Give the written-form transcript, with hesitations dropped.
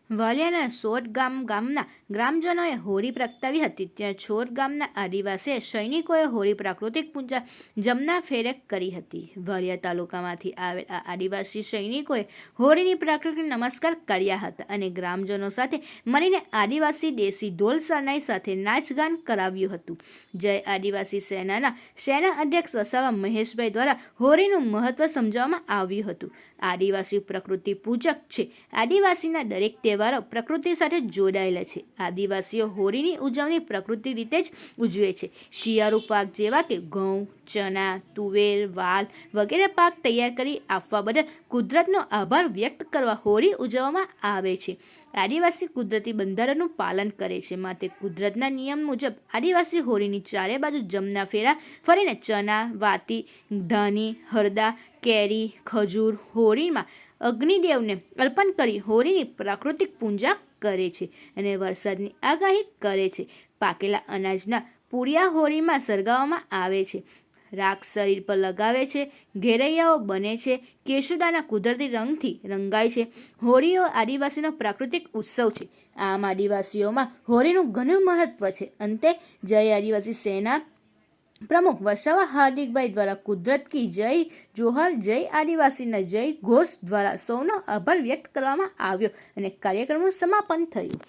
વાલિયાના સોટ ગામના ગ્રામજનોએ હોળી પ્રગટાવી હતી. ત્યાં છોટ ગામના આદિવાસી સૈનિકોએ હોળી પ્રાકૃતિક પૂજા જમના ફેરે કરી હતી. વાલિયા તાલુકામાંથી આવેલ આ આદિવાસી સૈનિકોએ હોળીની પ્રાકૃતિક નમસ્કાર કર્યા હતા અને ગ્રામજનો સાથે મળીને આદિવાસી દેશી ઢોલ શરણાઈ સાથે નાચગાન કરાવ્યું હતું. જય આદિવાસી સેના અધ્યક્ષ વસાવા મહેશભાઈ દ્વારા હોળીનું મહત્વ સમજાવવામાં આવ્યું હતું. આદિવાસી પ્રકૃતિ પૂજક છે. આદિવાસીના દરેક તહેવારો પ્રકૃતિ સાથે જોડાયેલા છે. આદિવાસીઓ હોળીની ઉજવણી પ્રકૃતિ રીતે જ ઉજવે છે. શિયાળુ પાક જેવા કે ઘઉં, ચણા, તુવેર, વાલ વગેરે પાક તૈયાર કરી આપવા બદલ કુદરતનો આભાર વ્યક્ત કરવા હોળી ઉજવવામાં આવે છે. આદિવાસી કુદરતી બંધારણનું પાલન કરે છે, માટે કુદરતના નિયમ મુજબ આદિવાસી હોળીની ચારે બાજુ જમના ફેરા ફરીને ચણા, વાતી, ધાની, હળદા, કેરી, ખજૂર હોળીમાં અગ્નિદેવને અર્પણ કરી હોળીની પ્રાકૃતિક પૂજા કરે છે અને વરસાદની આગાહી કરે છે. પાકેલા અનાજના પૂરિયા હોળીમાં સળગાવવામાં આવે છે. રાખ શરીર પર લગાવે છે. ઘેરૈયાઓ બને છે. કેસુડાના કુદરતી રંગથી રંગાય છે. હોળીઓ આદિવાસીનો પ્રાકૃતિક ઉત્સવ છે. આમ આદિવાસીઓમાં હોળીનું ઘણું મહત્વ છે. અંતે જય આદિવાસી સેના પ્રમુખ વસાવા હાર્દિકભાઈ દ્વારા કુદરત કી જય, જોહર, જય આદિવાસીના જય ઘોષ દ્વારા સૌનો આભાર વ્યક્ત કરવામાં આવ્યો અને કાર્યક્રમનું સમાપન થયું.